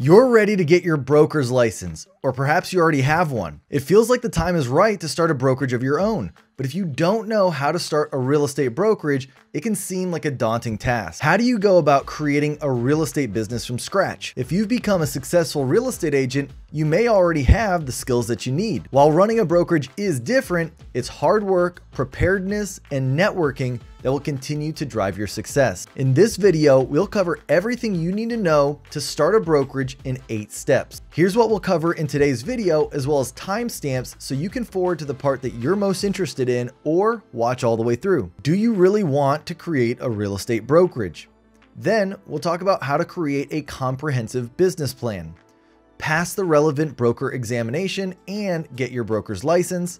You're ready to get your broker's license, or perhaps you already have one. It feels like the time is right to start a brokerage of your own. But if you don't know how to start a real estate brokerage, it can seem like a daunting task. How do you go about creating a real estate business from scratch? If you've become a successful real estate agent, you may already have the skills that you need. While running a brokerage is different, it's hard work, preparedness, and networking that will continue to drive your success. In this video, we'll cover everything you need to know to start a brokerage in 8 steps. Here's what we'll cover in today's video, as well as timestamps so you can forward to the part that you're most interested in or watch all the way through. Do you really want to create a real estate brokerage? Then we'll talk about how to create a comprehensive business plan, pass the relevant broker examination and get your broker's license,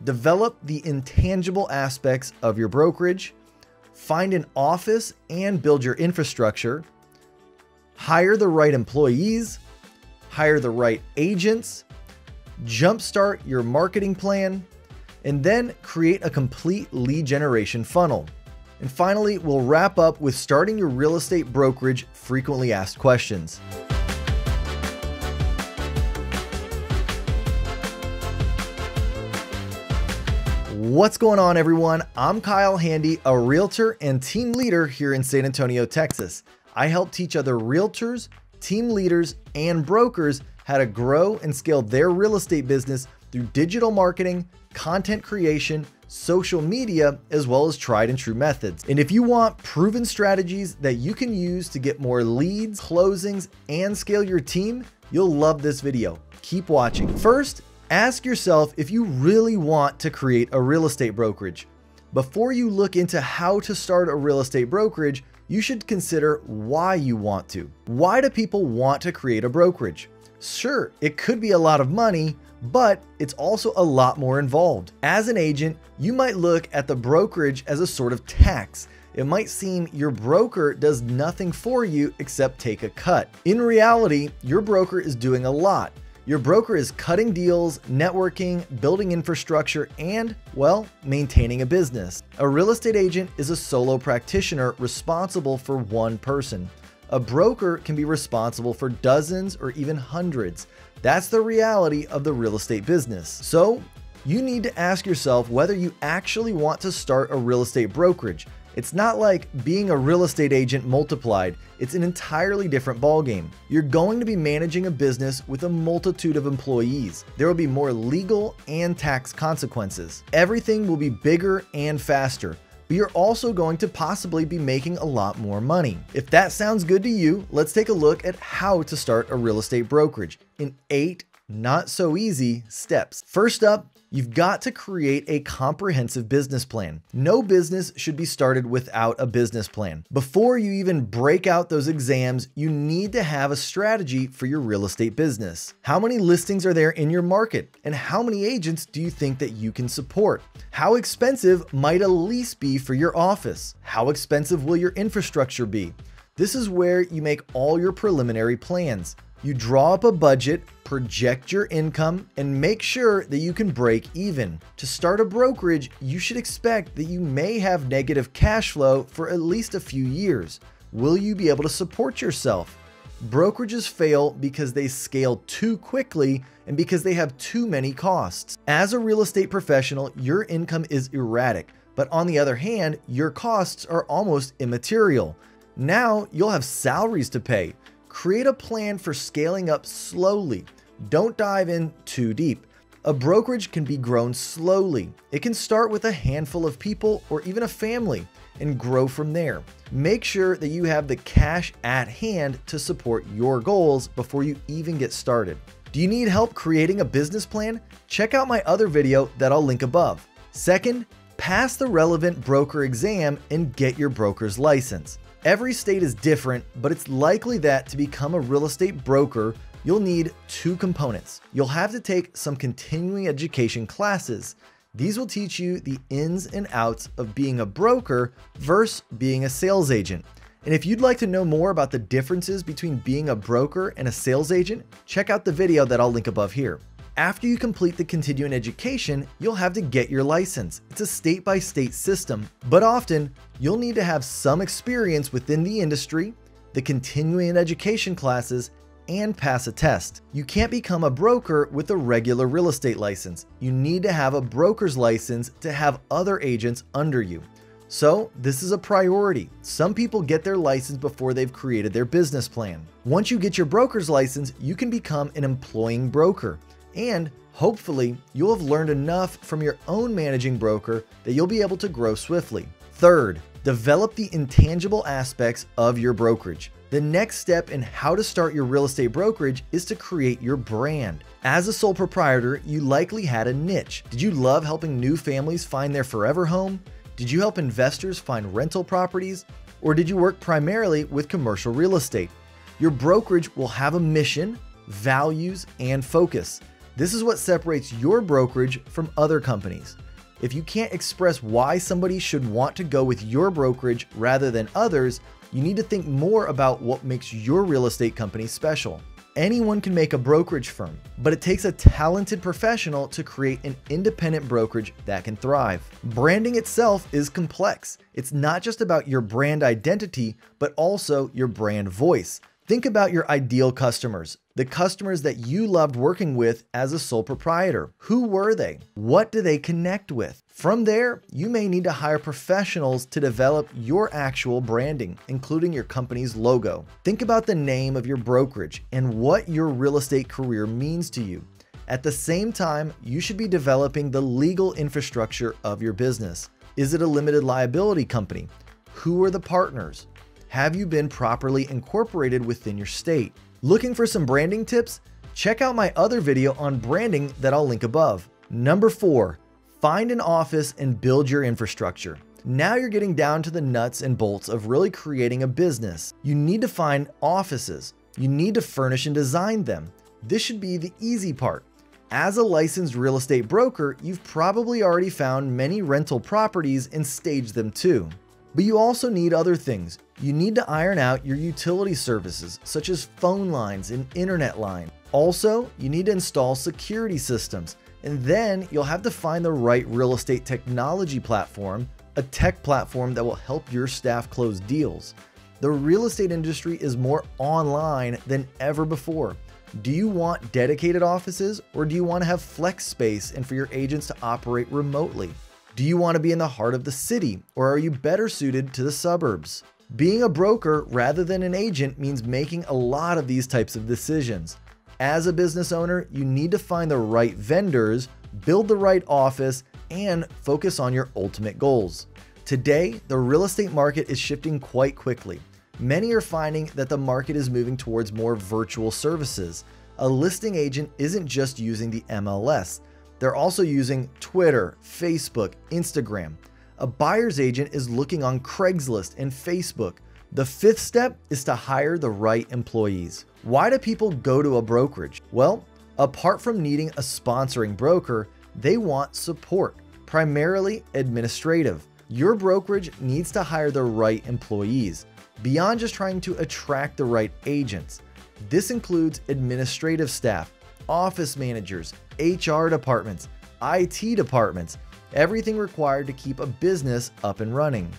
develop the intangible aspects of your brokerage, find an office and build your infrastructure, hire the right employees, hire the right agents, jumpstart your marketing plan, and then create a complete lead generation funnel. And finally, we'll wrap up with starting your real estate brokerage frequently asked questions. What's going on, everyone? I'm Kyle Handy, a realtor and team leader here in San Antonio, Texas. I help teach other realtors, team leaders, and brokers how to grow and scale their real estate business through digital marketing, content creation, social media, as well as tried and true methods. And if you want proven strategies that you can use to get more leads, closings, and scale your team, you'll love this video. Keep watching. First, ask yourself if you really want to create a real estate brokerage. Before you look into how to start a real estate brokerage, you should consider why you want to. Why do people want to create a brokerage? Sure, it could be a lot of money, but it's also a lot more involved. As an agent, you might look at the brokerage as a sort of tax. It might seem your broker does nothing for you except take a cut. In reality, your broker is doing a lot. Your broker is cutting deals, networking, building infrastructure, and, well, maintaining a business. A real estate agent is a solo practitioner responsible for one person. A broker can be responsible for dozens or even hundreds. That's the reality of the real estate business. So, you need to ask yourself whether you actually want to start a real estate brokerage. It's not like being a real estate agent multiplied. It's an entirely different ballgame. You're going to be managing a business with a multitude of employees. There will be more legal and tax consequences. Everything will be bigger and faster, but you're also going to possibly be making a lot more money. If that sounds good to you, let's take a look at how to start a real estate brokerage in 8 not so easy steps. First up, you've got to create a comprehensive business plan. No business should be started without a business plan. Before you even break out those exams, you need to have a strategy for your real estate business. How many listings are there in your market? And how many agents do you think that you can support? How expensive might a lease be for your office? How expensive will your infrastructure be? This is where you make all your preliminary plans. You draw up a budget, project your income, and make sure that you can break even. To start a brokerage, you should expect that you may have negative cash flow for at least a few years. Will you be able to support yourself? Brokerages fail because they scale too quickly and because they have too many costs. As a real estate professional, your income is erratic, but on the other hand, your costs are almost immaterial. Now you'll have salaries to pay. Create a plan for scaling up slowly. Don't dive in too deep. A brokerage can be grown slowly. It can start with a handful of people or even a family and grow from there. Make sure that you have the cash at hand to support your goals before you even get started. Do you need help creating a business plan? Check out my other video that I'll link above. Second, pass the relevant broker exam and get your broker's license. Every state is different, but it's likely that to become a real estate broker, you'll need 2 components. You'll have to take some continuing education classes. These will teach you the ins and outs of being a broker versus being a sales agent. And if you'd like to know more about the differences between being a broker and a sales agent, check out the video that I'll link above here. After you complete the continuing education, you'll have to get your license. It's a state-by-state system, but often you'll need to have some experience within the industry, the continuing education classes, and pass a test. You can't become a broker with a regular real estate license. You need to have a broker's license to have other agents under you. So this is a priority. Some people get their license before they've created their business plan. Once you get your broker's license, you can become an employing broker. And hopefully, you'll have learned enough from your own managing broker that you'll be able to grow swiftly. Third, develop the intangible aspects of your brokerage. The next step in how to start your real estate brokerage is to create your brand. As a sole proprietor, you likely had a niche. Did you love helping new families find their forever home? Did you help investors find rental properties? Or did you work primarily with commercial real estate? Your brokerage will have a mission, values, and focus. This is what separates your brokerage from other companies. If you can't express why somebody should want to go with your brokerage rather than others, you need to think more about what makes your real estate company special. Anyone can make a brokerage firm, but it takes a talented professional to create an independent brokerage that can thrive. Branding itself is complex. It's not just about your brand identity, but also your brand voice. Think about your ideal customers, the customers that you loved working with as a sole proprietor. Who were they? What do they connect with? From there, you may need to hire professionals to develop your actual branding, including your company's logo. Think about the name of your brokerage and what your real estate career means to you. At the same time, you should be developing the legal infrastructure of your business. Is it a limited liability company? Who are the partners? Have you been properly incorporated within your state? Looking for some branding tips? Check out my other video on branding that I'll link above. Number 4, find an office and build your infrastructure. Now you're getting down to the nuts and bolts of really creating a business. You need to find offices. You need to furnish and design them. This should be the easy part. As a licensed real estate broker, you've probably already found many rental properties and staged them too. But you also need other things. You need to iron out your utility services, such as phone lines and internet line. Also, you need to install security systems, and then you'll have to find the right real estate technology platform, a tech platform that will help your staff close deals. The real estate industry is more online than ever before. Do you want dedicated offices, or do you want to have flex space and for your agents to operate remotely? Do you want to be in the heart of the city, or are you better suited to the suburbs? Being a broker rather than an agent means making a lot of these types of decisions. As a business owner, you need to find the right vendors, build the right office, and focus on your ultimate goals. Today, the real estate market is shifting quite quickly. Many are finding that the market is moving towards more virtual services. A listing agent isn't just using the MLS. They're also using Twitter, Facebook, Instagram. A buyer's agent is looking on Craigslist and Facebook. The 5th step is to hire the right employees. Why do people go to a brokerage? Well, apart from needing a sponsoring broker, they want support, primarily administrative. Your brokerage needs to hire the right employees, beyond just trying to attract the right agents. This includes administrative staff, office managers, HR departments, IT departments, everything required to keep a business up and running.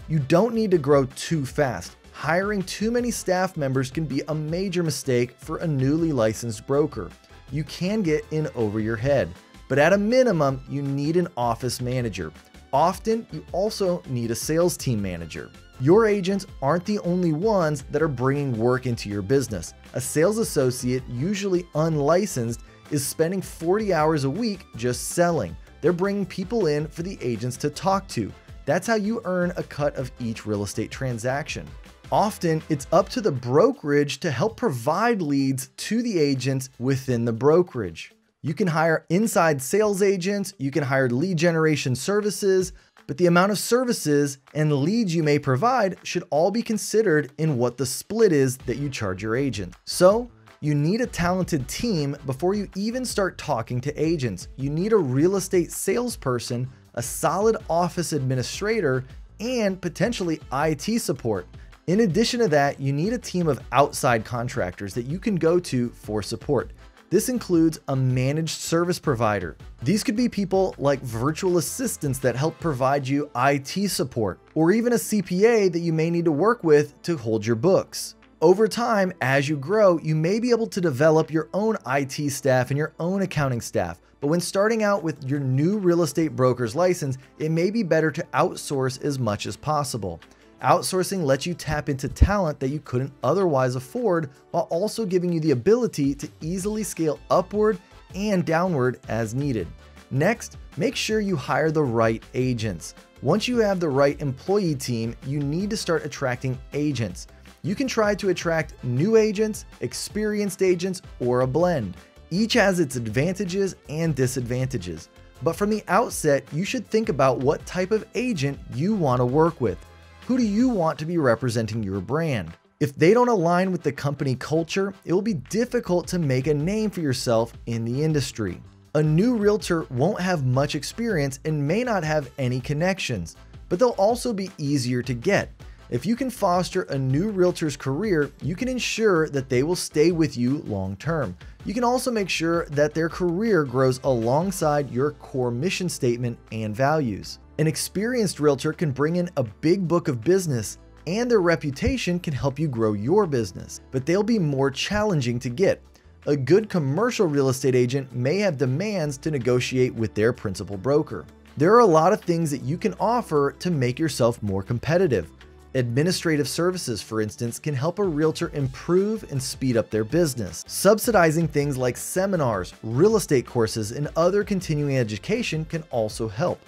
You don't need to grow too fast. Hiring too many staff members can be a major mistake for a newly licensed broker. You can get in over your head, but at a minimum, you need an office manager. Often, you also need a sales team manager. Your agents aren't the only ones that are bringing work into your business. A sales associate, usually unlicensed, is spending 40 hours a week just selling. They're bringing people in for the agents to talk to. That's how you earn a cut of each real estate transaction. Often, it's up to the brokerage to help provide leads to the agents within the brokerage. You can hire inside sales agents, you can hire lead generation services, but the amount of services and leads you may provide should all be considered in what the split is that you charge your agent. So, you need a talented team before you even start talking to agents. You need a real estate salesperson, a solid office administrator, and potentially IT support. In addition to that, you need a team of outside contractors that you can go to for support. This includes a managed service provider. These could be people like virtual assistants that help provide you IT support, or even a CPA that you may need to work with to hold your books. over time, as you grow, you may be able to develop your own IT staff and your own accounting staff. But when starting out with your new real estate broker's license, it may be better to outsource as much as possible. Outsourcing lets you tap into talent that you couldn't otherwise afford, while also giving you the ability to easily scale upward and downward as needed. Next, make sure you hire the right agents. Once you have the right employee team, you need to start attracting agents. You can try to attract new agents, experienced agents, or a blend. Each has its advantages and disadvantages. But from the outset, you should think about what type of agent you want to work with. Who do you want to be representing your brand? If they don't align with the company culture, it will be difficult to make a name for yourself in the industry. A new realtor won't have much experience and may not have any connections, but they'll also be easier to get. If you can foster a new realtor's career, you can ensure that they will stay with you long term. You can also make sure that their career grows alongside your core mission statement and values. An experienced realtor can bring in a big book of business, and their reputation can help you grow your business, but they'll be more challenging to get. A good commercial real estate agent may have demands to negotiate with their principal broker. There are a lot of things that you can offer to make yourself more competitive. Administrative services, for instance, can help a realtor improve and speed up their business. Subsidizing things like seminars, real estate courses, and other continuing education can also help.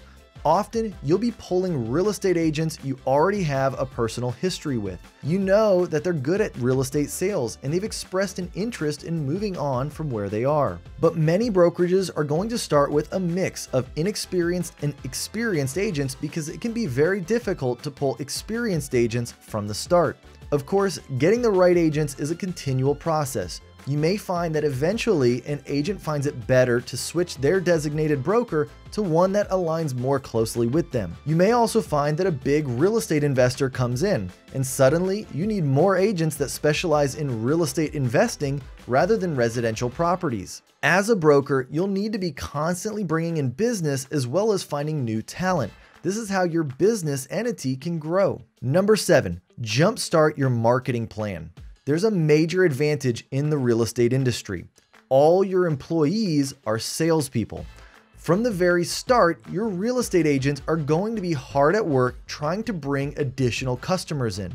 Often, you'll be pulling real estate agents you already have a personal history with. You know that they're good at real estate sales and they've expressed an interest in moving on from where they are. But many brokerages are going to start with a mix of inexperienced and experienced agents because it can be very difficult to pull experienced agents from the start. Of course, getting the right agents is a continual process. You may find that eventually an agent finds it better to switch their designated broker to one that aligns more closely with them. You may also find that a big real estate investor comes in, and suddenly you need more agents that specialize in real estate investing rather than residential properties. As a broker, you'll need to be constantly bringing in business as well as finding new talent. This is how your business entity can grow. Number 7, jumpstart your marketing plan. There's a major advantage in the real estate industry. All your employees are salespeople. From the very start, your real estate agents are going to be hard at work trying to bring additional customers in.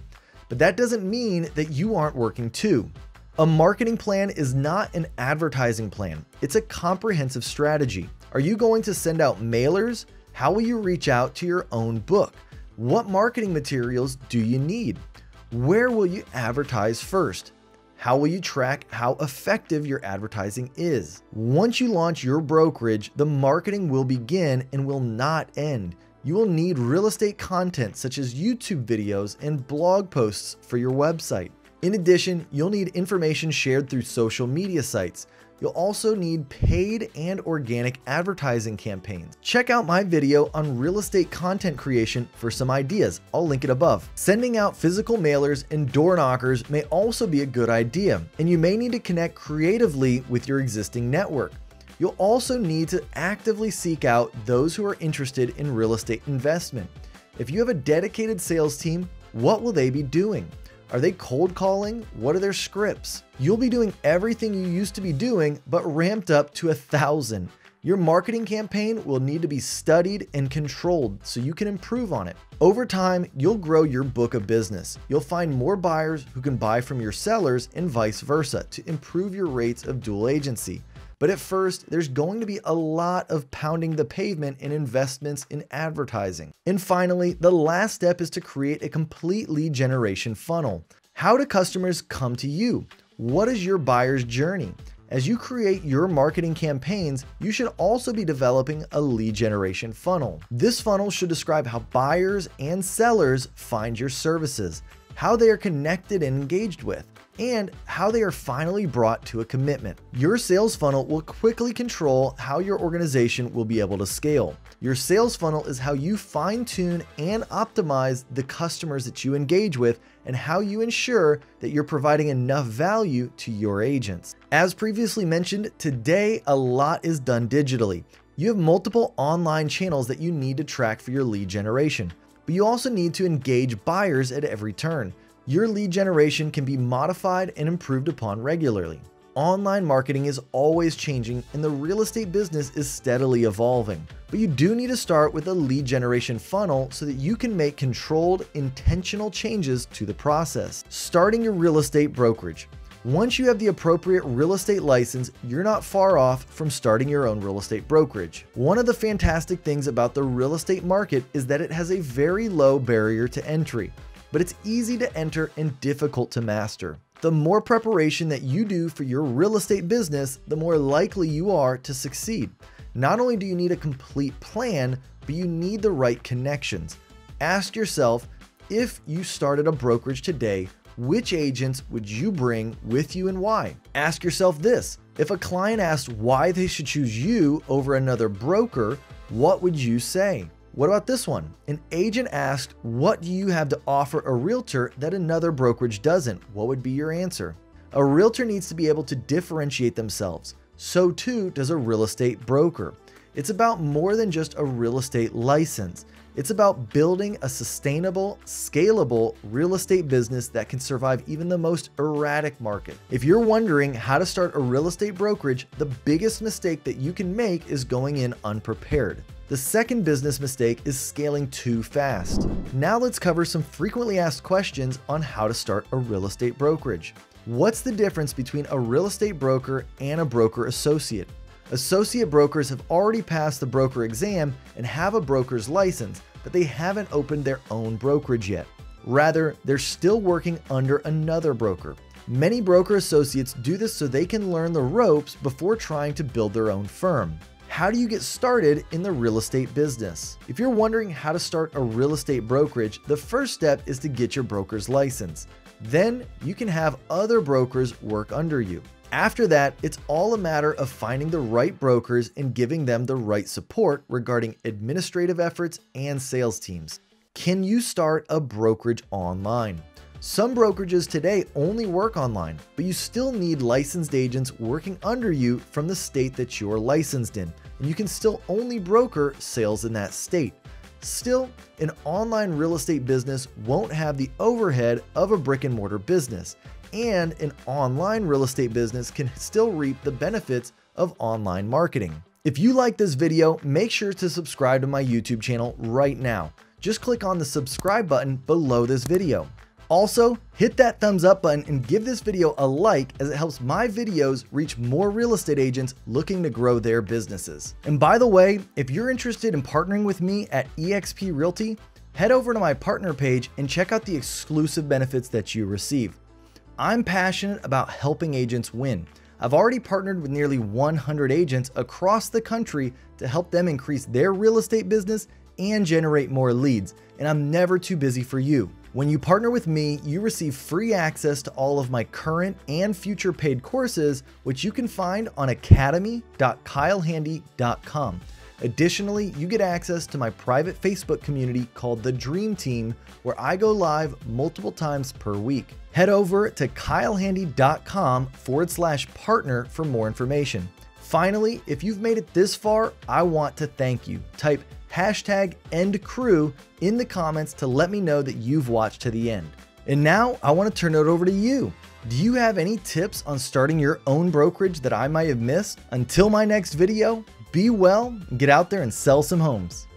But that doesn't mean that you aren't working too. A marketing plan is not an advertising plan. It's a comprehensive strategy. Are you going to send out mailers? How will you reach out to your own book? What marketing materials do you need? Where will you advertise first? How will you track how effective your advertising is? Once you launch your brokerage, the marketing will begin and will not end. You will need real estate content such as YouTube videos and blog posts for your website. In addition, you'll need information shared through social media sites. You'll also need paid and organic advertising campaigns. Check out my video on real estate content creation for some ideas. I'll link it above. Sending out physical mailers and door knockers may also be a good idea, and you may need to connect creatively with your existing network. You'll also need to actively seek out those who are interested in real estate investment. If you have a dedicated sales team, what will they be doing? Are they cold calling? What are their scripts? You'll be doing everything you used to be doing, but ramped up to 1,000. Your marketing campaign will need to be studied and controlled so you can improve on it. Over time, you'll grow your book of business. You'll find more buyers who can buy from your sellers and vice versa to improve your rates of dual agency. But at first, there's going to be a lot of pounding the pavement and investments in advertising. And finally, the last step is to create a complete lead generation funnel. How do customers come to you? What is your buyer's journey? As you create your marketing campaigns, you should also be developing a lead generation funnel. This funnel should describe how buyers and sellers find your services, how they are connected and engaged with, and how they are finally brought to a commitment. Your sales funnel will quickly control how your organization will be able to scale. Your sales funnel is how you fine-tune and optimize the customers that you engage with and how you ensure that you're providing enough value to your agents. As previously mentioned, today a lot is done digitally. You have multiple online channels that you need to track for your lead generation, but you also need to engage buyers at every turn. Your lead generation can be modified and improved upon regularly. Online marketing is always changing and the real estate business is steadily evolving. But you do need to start with a lead generation funnel so that you can make controlled, intentional changes to the process. Starting your real estate brokerage. Once you have the appropriate real estate license, you're not far off from starting your own real estate brokerage. One of the fantastic things about the real estate market is that it has a very low barrier to entry, but it's easy to enter and difficult to master. The more preparation that you do for your real estate business, the more likely you are to succeed. Not only do you need a complete plan, but you need the right connections. Ask yourself, if you started a brokerage today, which agents would you bring with you and why? Ask yourself this: if a client asked why they should choose you over another broker, what would you say? What about this one? An agent asked, what do you have to offer a realtor that another brokerage doesn't? What would be your answer? A realtor needs to be able to differentiate themselves. So too does a real estate broker. It's about more than just a real estate license. It's about building a sustainable, scalable real estate business that can survive even the most erratic market. If you're wondering how to start a real estate brokerage, the biggest mistake that you can make is going in unprepared. The second business mistake is scaling too fast. Now let's cover some frequently asked questions on how to start a real estate brokerage. What's the difference between a real estate broker and a broker associate? Associate brokers have already passed the broker exam and have a broker's license, but they haven't opened their own brokerage yet. Rather, they're still working under another broker. Many broker associates do this so they can learn the ropes before trying to build their own firm. How do you get started in the real estate business? If you're wondering how to start a real estate brokerage, the first step is to get your broker's license. Then you can have other brokers work under you. After that, it's all a matter of finding the right brokers and giving them the right support regarding administrative efforts and sales teams. Can you start a brokerage online? Some brokerages today only work online, but you still need licensed agents working under you from the state that you're licensed in, and you can still only broker sales in that state. Still, an online real estate business won't have the overhead of a brick and mortar business, and an online real estate business can still reap the benefits of online marketing. If you like this video, make sure to subscribe to my YouTube channel right now. Just click on the subscribe button below this video. Also, hit that thumbs up button and give this video a like, as it helps my videos reach more real estate agents looking to grow their businesses. And by the way, if you're interested in partnering with me at eXp Realty, head over to my partner page and check out the exclusive benefits that you receive. I'm passionate about helping agents win. I've already partnered with nearly 100 agents across the country to help them increase their real estate business and generate more leads, and I'm never too busy for you. When you partner with me, you receive free access to all of my current and future paid courses, which you can find on academy.kylehandy.com. Additionally, you get access to my private Facebook community called The Dream Team, where I go live multiple times per week. Head over to kylehandy.com/partner for more information. Finally, if you've made it this far, I want to thank you. Type #EndCrew in the comments to let me know that you've watched to the end. And now I want to turn it over to you. Do you have any tips on starting your own brokerage that I might have missed? Until my next video, be well and get out there and sell some homes.